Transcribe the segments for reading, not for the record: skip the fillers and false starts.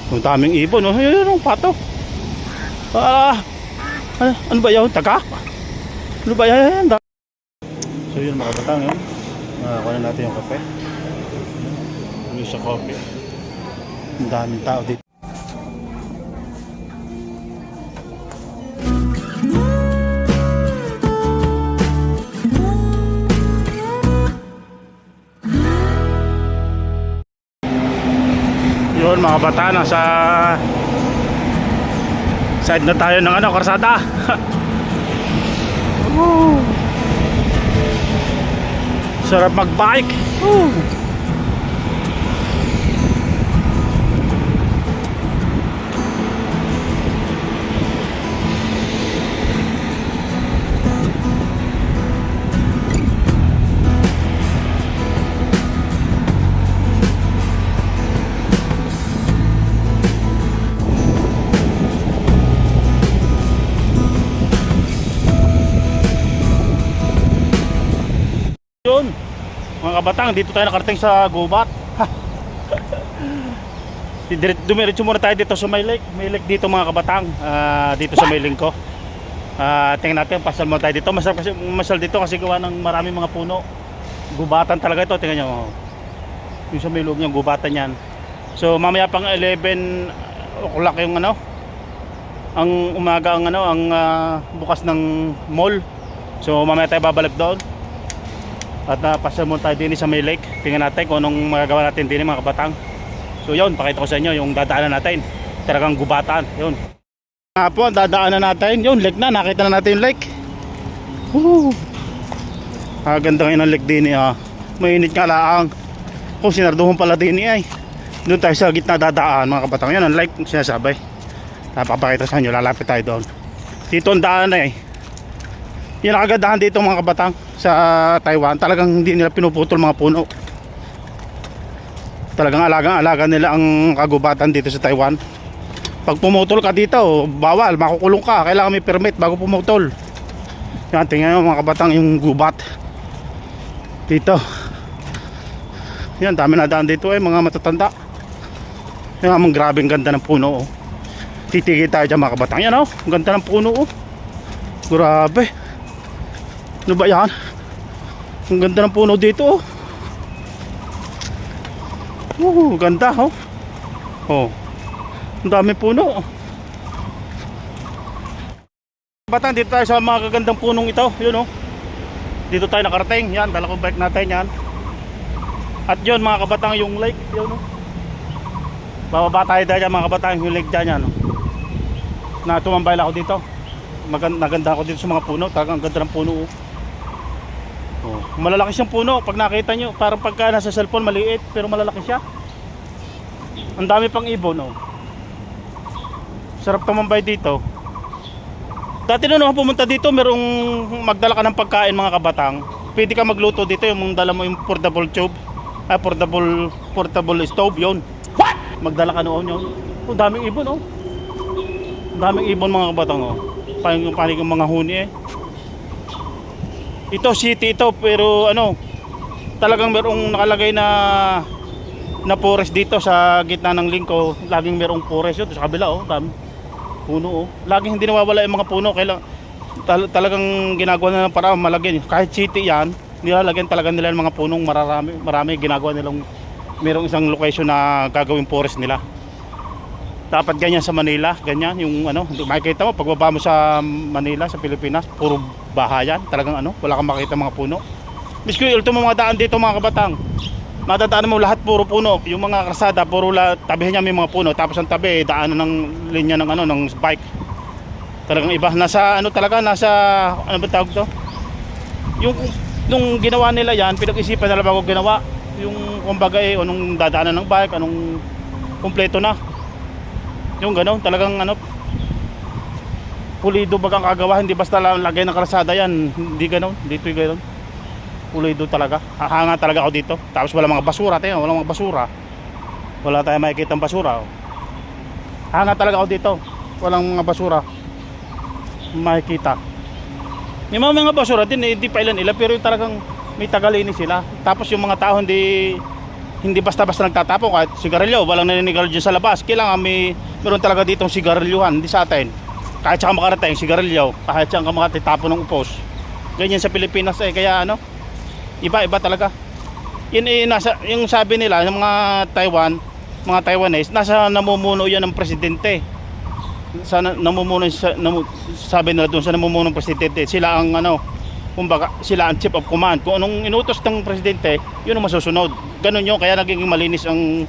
Ang daming ibon, oh. Ayun, oh, pato. Ano ba yun? Tagak? Ano ba yan? So yun mga batang yun. Nakakuha na natin yung kape. Yung sa coffee. Ang daming tao dito. Yun mga bata, nasa side na tayo ng karsada. Sarap magbike. Yun mga kabatang, dito tayo nakarating sa gubat. Dumiretso muna tayo dito sa may lake. May lake dito mga kabatang, dito sa may lingko. Tingnan natin, pasal muna tayo dito. Masarap kasi masal dito kasi gawa ng maraming mga puno. Gubatan talaga ito, tingnan nyo. Yung sa may loob niyang gubatan yan. So mamaya pang 11 o'clock yung ang umaga ang bukas ng mall. So mamaya tayo babalik doon. At pasal muna tayo din sa may lake. Tingnan natin kung anong magagawa natin din mga kabatang. So yun, pakita ko sa inyo yung dadaanan natin. Talagang gubatan. Yun. Nga po, dadaanan natin. Yun, lake na. Nakita na natin yung lake. Ganda ngayon ang lake din. Mainit nga laang. Kung sinarduhan pala din ay. Doon tayo sa gitna dadaan mga kabatang. Yan ang lake sinasabay. Papakita sa inyo. Lalapit tayo doon. Dito ang daan eh. Yan ang kagandahan dito mga kabatang sa Taiwan. Talagang hindi nila pinuputol mga puno. Talagang alaga nila ang kagubatan dito sa Taiwan. Pag pumutol ka dito, bawal, makukulong ka. Kailangan may permit bago pumutol. Yan, tingnan nyo mga kabatang yung gubat dito. Yan, dami na daan dito mga matatanda. Yan, ang grabing ganda ng puno. Titigil tayo dyan mga kabatang. Yan ang ganda ng puno. Grabe. Ano ba yan? Ang ganda ng puno dito. Ganda ang dami puno. Batang, dito tayo sa mga kagandang punong ito. Yun dito tayo nakarating. Yan, dala kong bike natin yan. At yun mga kabatang, yung lake. Yun bababa tayo dyan mga kabatang, yung lake dyan yan. Na tumambay lang ako dito. Naganda ako dito sa mga puno. Talagang ang ganda ng puno. Malalaki siyang puno. Pag nakita nyo, parang pagka nasa cellphone maliit, pero malalaki siya. Ang dami pang ibon. Sarap tumambay dito. Dati na ako pumunta dito, merong magdala ka ng pagkain mga kabatang. Pwede ka magluto dito, yung dala mo yung portable tube, portable stove. Yun, magdala ka noon yun. Daming ibon. Daming ibon mga kabatang. Panig yung mga huni Ito city ito, pero talagang merong nakalagay na forest dito sa gitna ng lingko. Laging merong forest yun sa kabila. Dami puno. Laging hindi nawawala yung mga puno. Talagang ginagawa na ng para malagyan. Kahit city yan, nilalagyan talaga nila ng mga punong marami ginagawa nilang merong isang location na gagawing forest nila. Dapat ganyan sa Manila, ganyan yung makikita mo pagbaba mo sa Manila, sa Pilipinas, puro bahayan, talagang wala kang makita mga puno. Miski ultimo mga daan dito mga kabatang, madadaan mo lahat puro puno. Yung mga karsada puro tabihan niya may mga puno, tapos ang tabi daanan ng linya ng bike. Talagang iba, nasa ba tawag to? Yung nung ginawa nila yan, pinag-isipan nila bago ginawa. Yung kumbaga anong dadaanan ng bike, anong kumpleto na. Yung gano'n, talagang pulido bagang kagawa, hindi basta lagay ng kalsada yan, hindi gano'n, dito yung gano'n. Pulido talaga, hahanga talaga ako dito. Tapos wala mga basura, wala mga basura. Wala tayong makikita ng basura. Hanga talaga ako dito, walang mga basura makikita. Yung mga basura din, hindi pa ilan, pero yung talagang may tagalinis sila. Tapos yung mga tao hindi hindi basta-basta nagtatapon kahit sigarilyo, walang naninigarilyo sa labas. Kailangan meron talaga ditong sigarilyuhan, hindi sa atin. Kahit saan makarating sigarilyo, kahit saan ka makatitapon ng upos. Ganyan sa Pilipinas kaya ano, iba-iba talaga. Yung sabi nila ng mga Taiwanese, nasa namumuno yan ng presidente. Sabi nila doon sa namumunong presidente, sila ang kumbaga sila ang chief of command. Kung anong inutos ng presidente, yun ang masusunod. Ganun yun, kaya naging malinis ang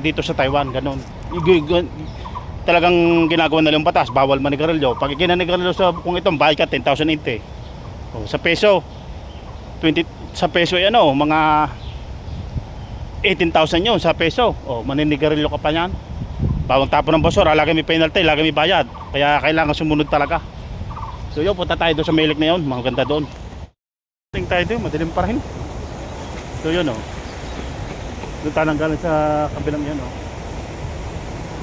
dito sa Taiwan, ganun. Talagang ginagawa nila yung batas, bawal manigarilyo. Pag ikinanigarilyo kung itong bayad ka 10,000 inte. Sa peso 20 sa peso mga 18,000 yun sa peso. Maninigarilyo ka pa niyan. Bawang tapon ng basura, lagi may penalty, lagi may bayad. Kaya kailangan sumunod talaga. So yun, punta tayo doon sa Melik na yun, mga ganda doon. Tingin tayo doon, madilim pa rin. So yun doon tayo nanggaling sa kabilang yan doon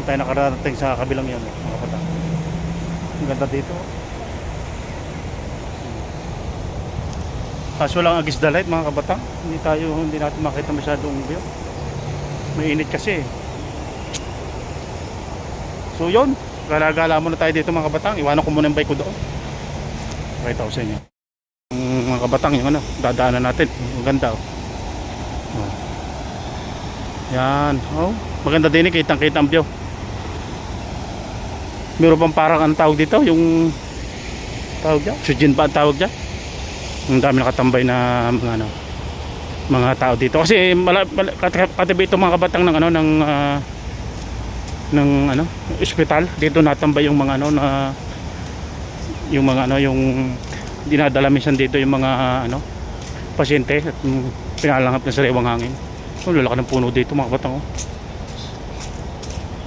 tayo nakarating sa kabilang yan mga kapatang. Ang ganda dito. Kaso lang agis the light mga kabatang, hindi natin makita masyadong view. Mainit kasi. So yun, gala-gala muna tayo dito mga kabatang. Iwanan ko muna yung bike ko doon. Pakita ko sa inyo mga kabatang yung dadaanan natin. Ang ganda yan maganda din kitang kita ang view. Meron pang parang ang tawag dito, yung tawag dyan, Sujin ba ang tawag dyan? Ang dami nakatambay na mga tao dito kasi katabi ito mga kabatang ng ospital. Dito natambay yung mga yung dinadala minsan dito yung mga pasyente at pinalanghap na sariwang hangin. Lalaki ng puno dito mga kabatang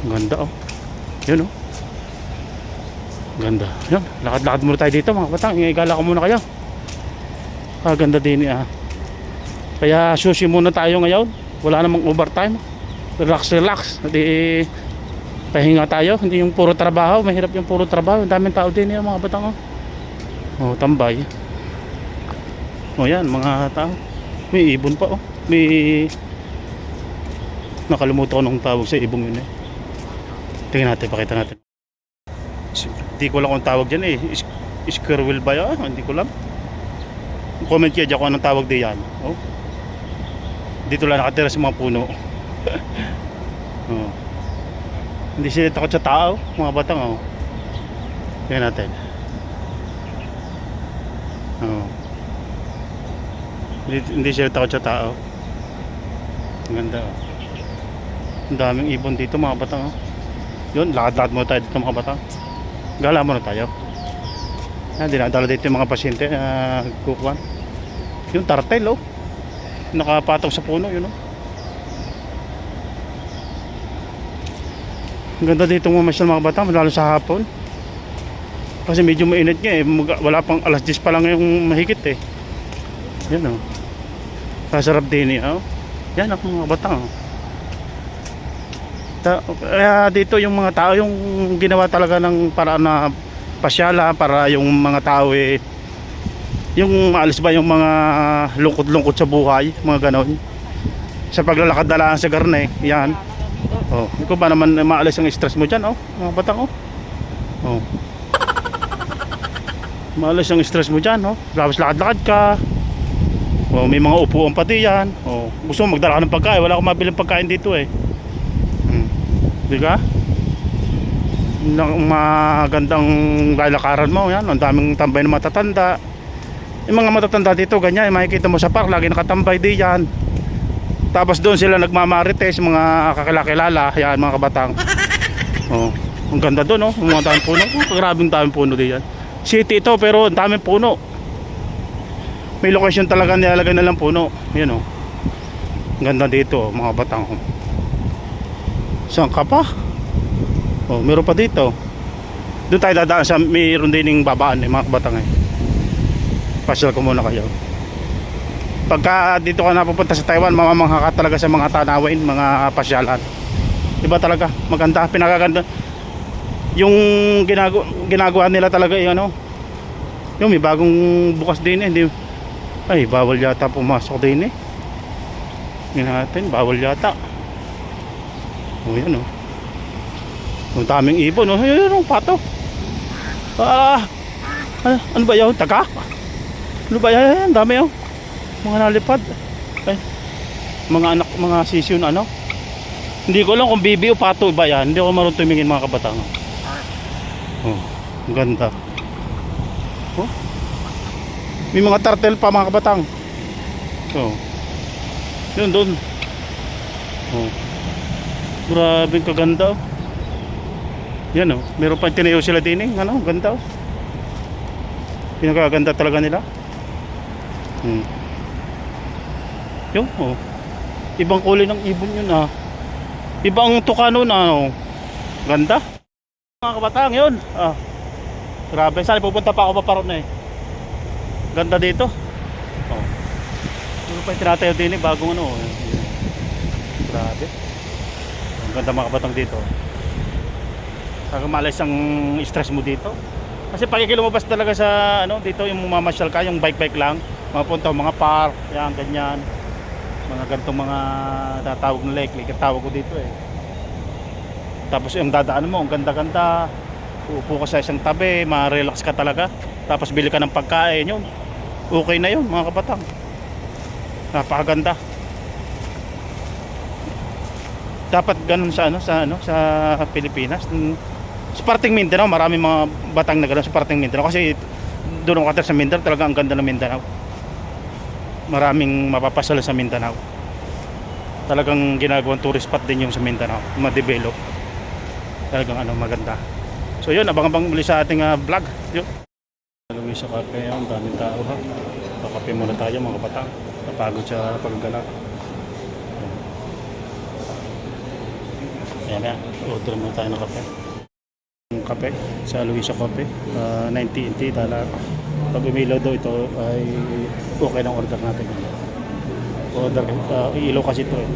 ganda yun ganda yun, lakad-lakad muna tayo dito mga kabatang. Igala ko muna kayo. Ganda din kaya sushi muna tayo ngayon, wala namang overtime. Relax hindi pahinga tayo, hindi yung puro trabaho. Mahirap yung puro trabaho, ang daming tao din mga kabatang tambay yan mga tao. May ibon pa may nakalimutan ko nung tawag sa ibong yun tingnan natin, pakita natin. Hindi ko lang kung tawag dyan squirrel ba yan? Hindi ko lang. Comment kayo dyan kung anong tawag din yan. Dito lang nakatira sa mga puno. Hindi sila takot sa tao mga batang tingnan natin. Hindi sila takot sa tao. Ang ganda ang daming ibon dito mga batang yun, lakad-lakad muna tayo dito mga batang. Gala muna tayo. Dinadala dito yung mga pasyente na kukuhan. Yung tartel nakapatong sa puno yun Ang ganda dito mamasyal mga batang, lalo sa hapon. Kasi medyo mainit nga wala pang alas 10 pa lang yung mahigit yan masarap din yan mga batang kaya dito yung mga tao yung ginawa talaga ng paraan na pasyala para yung mga tao yung maalis ba yung mga lungkot-lungkot sa buhay, mga ganon, sa paglalakad dalaan sa garne yan. Ikaw ba naman maalis ang stress mo dyan mga batang maalis ang stress mo dyan tapos lakad-lakad ka may mga upuan pati yan gusto mo magdala ka ng pagkain, wala akong mabiling pagkain dito diba? Magandang lalakaran mo yan, ang daming tambay ng matatanda. Yung mga matatanda dito ganyan, makikita mo sa park lagi nakatambay di yan. Tapos doon sila nagmamarites, mga kakilala yan mga kabatang. Ang ganda doon mga daming puno. Grabing daming puno di yan. City ito pero ang daming puno. May location talaga nilalagay na lang puno. Yan ang ganda dito mga batang. Saan ka pa? Meron pa dito. Doon tayo dadaan sa mayroon din yung babaan mga kabatang pasyal ko muna kayo. Pagka dito ka napupunta sa Taiwan, mamamangha ka talaga sa mga tanawin, mga pasyalan. Iba talaga, maganda, pinakaganda. Yung ginagawa nila talaga yung may bagong bukas din hindi. Ay, bawal yata pumasok din Tingnan natin, bawal yata. O yan o. Ang daming ibon o. Ayun o, pato. Ano ba yun? Tagak? Ano ba yan? Dami o. Mga nalipad. Ay, mga anak, mga sisyon ano. Hindi ko alam kung bibi o pato ba yan. Hindi ako marunong tumingin mga kabatang. Oh, ang ganda. Oh. May mga turtle pa mga kabatang. Oh. Yun doon. Oh. Grabe kaganda. Yan oh. Meron pa tinayo sila din eh. Ano, ganda oh. Pinakaganda talaga nila. Yung oh. Ibang kulay ng ibon yun ah. Ibang tukano na oh. Ganda. Mga kabatang yun. Ah. Grabe, saan pupunta pa ako paparoon eh. Ganda dito. Oh. Ano pa yung tinatayo din eh, bagong ano. Grabe. Ang ganda mga kabatang dito. Saka malas ang stress mo dito. Kasi pag lumabas talaga sa ano, dito yung mamasyal ka, yung bike lang, mga punta, mga park, yan, ganyan. Mga ganitong mga tatawag na lake, tawag ko dito eh. Tapos yung dadaan mo, ang ganda-ganda. Uupo ka sa isang tabi, ma-relax ka talaga. Tapos bili ka ng pagkain, yun. Okay na yun mga kabatang. Napakaganda. Dapat ganun sa sa Pilipinas. Sa parting Mindanao, marami mga batang na gano'n sa parting Mindanao kasi doon ako sa Mindanao, talaga ang ganda ng Mindanao. Maraming mapapasal sa Mindanao. Talagang ginagawang tourist spot din yung sa Mindanao, ma-develop. Talagang maganda. So yun, abang-abang muli sa ating vlog. Yun. Nagawin sa kape yun, daming tao ha. Kakape muna tayo mga batang. Napagod sa paggalak. Ayan na, order muna tayo ng kape. Yung kape sa Luisa Coffee, 90 NT tala. Pag umilaw daw ito ay okay ng order natin. Order, ilaw kasi ito eh.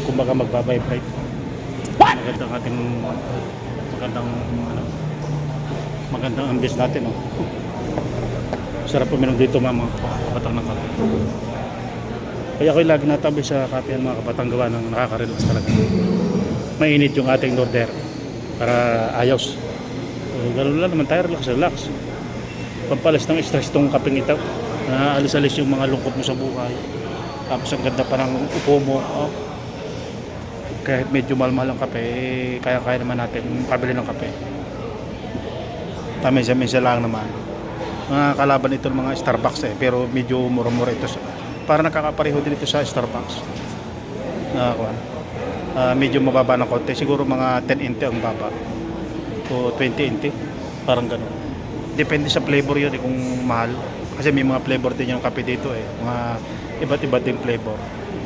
Kumbaga magbabibrate. Magandang ating magandang ambience natin oh. Sarap uminom dito mga kabatang ng kape. Kaya ako'y lagi natabi sa kape mga kabatang gawa ng nakaka-relax talaga. Mainit yung ating order para ayos. Ganun lang naman tayo, relax. Pampalas ng stress tong kapeng ito. Alis-alis yung mga lungkot mo sa buhay. Tapos ang ganda pa ng upo mo. Oh. Kahit medyo mahal-mahal ang kape, kaya-kaya naman natin pabili ng kape. Tamisa-misa lang naman. Mga kalaban ito ng mga Starbucks eh, pero medyo mura-mura ito. Para nakakapareho din ito sa Starbucks. Medyo mababa ng konti, siguro mga 10 NT ang baba o 20 NT, parang gano'n. Depende sa flavor yun kung mahal, kasi may mga flavor din yung kape dito eh, mga iba't iba din flavor.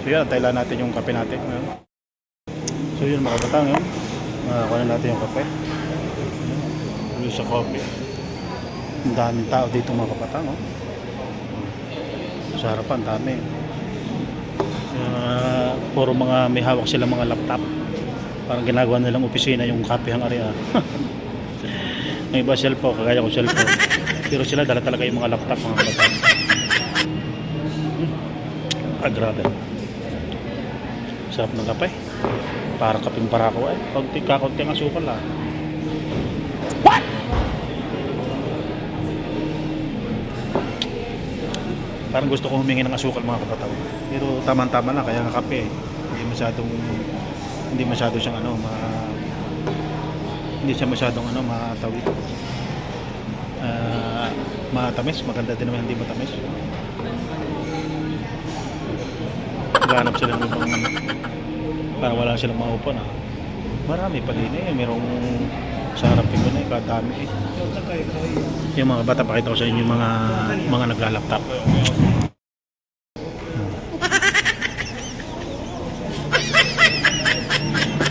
So yun, antay lang natin yung kape natin. So yun mga batang yun, kuha na natin yung kape. Yung sa coffee, ang daming tao dito mga kapatang oh. Sa harapan dami. Puro mga may hawak sila mga laptop, parang ginagawa nilang opisina yung kapihang area. May iba cellphone, kagaya ko cellphone, pero sila dala talaga yung mga laptop mga kapatang. Grabe, sarap ng kape, para kaping parako eh, kakunti ang asukal lang. What? Parang gusto ko humingi ng asukal mga kapatang, pero tama-tama na, kaya nga kape hindi masyado siyang hindi siya masyadong matawid, matamis. Maganda din naman hindi matamis. Maghanap sila ng para wala silang maupo na. Marami pa din eh, merong sa harapin ko na eh, kadami eh. Yung mga bata, pakita ko sa inyo yung mga naglalaptop.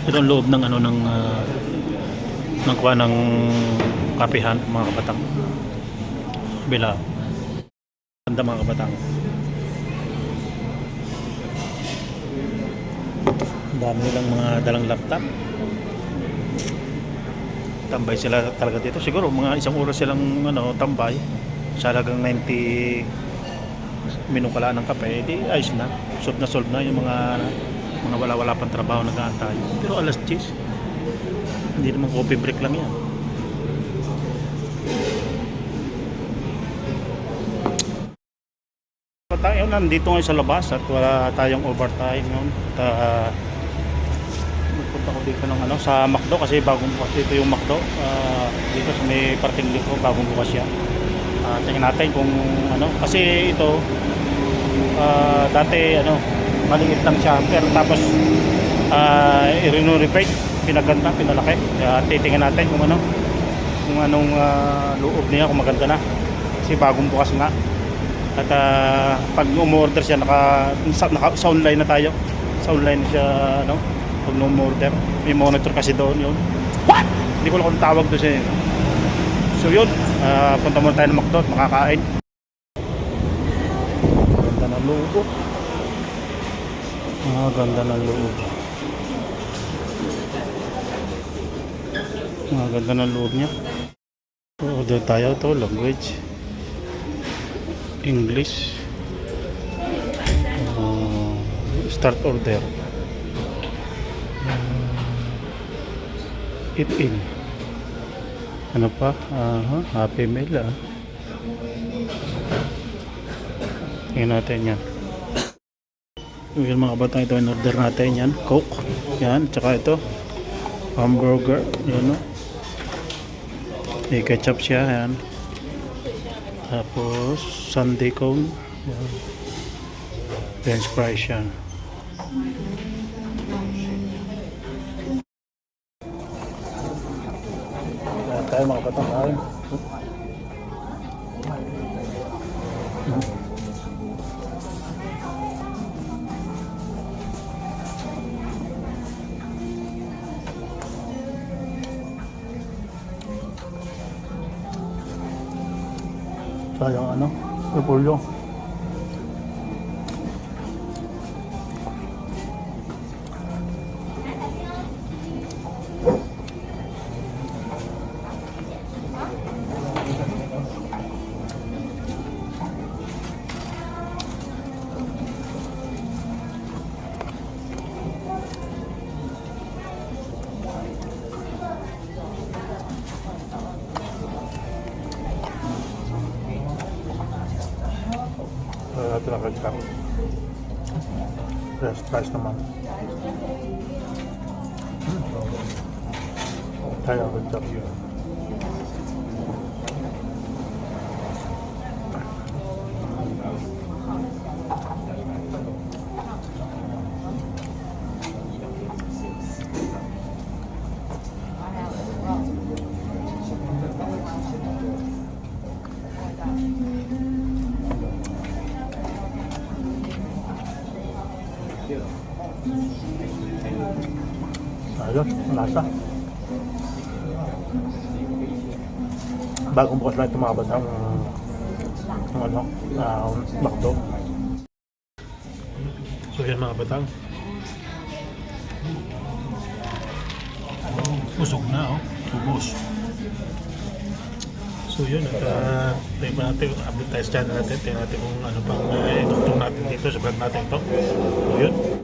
Ito ang loob ng ng kuha ng kapihan mga kabatang. Bila ganda mga kabatang. Ang dami nilang mga dalang laptop. Tambay sila talaga dito. Siguro mga isang oras silang tambay. Sa halagang 90 minom ka lang ng kape, di ayos na. Solve na yung mga wala pang trabaho nag-aantay. Pero alas 10, hindi naman coffee break lang yan. Tayo nandito ngayon sa labas at wala tayong overtime yun. At nagpunta ko dito ng sa McDo kasi bagong bukas dito yung McDo. Dito sa may parking link ko, bagong bukas yan. Tingnan natin kung kasi ito dati maliit lang siya pero tapos i-renovate, pinaganda, pinalaki. Titingnan natin kung anong loob niya, kung maganda na kasi bagong bukas nga. At pag umorder siya sa online na tayo. Sa online siya pag umorder. May monitor kasi doon yun. What? Hindi ko lang kung tawag doon siya. So yun, punta muna tayo ng McDo at makakain. Ganda ng loob. Ganda ng loob. Ganda ng loob niya. Order tayo to, language English. Start order. Eat in. Ano pa? Happy meal Tingnan natin yan. Yung mga batang ito, in-order natin yan. Coke. Yan. Tsaka ito. Hamburger. Yan May ketchup siya. Yan. Tapos sundae cone. Yan. French fries yan. Kaya tayo mga batang kain. Sayang repolyo. Natin ang ketchup. Fresh fries naman. Tayo ang ketchup yun. Ayun, lasa. Bagong bukas lang ito mga batang McDo. So yan mga batang. Busog na Ubos. So yun, at tayo natin, update tayo sa channel natin. Tingnan natin kung ano pang idugtong natin dito sa vlog natin ito. So yun.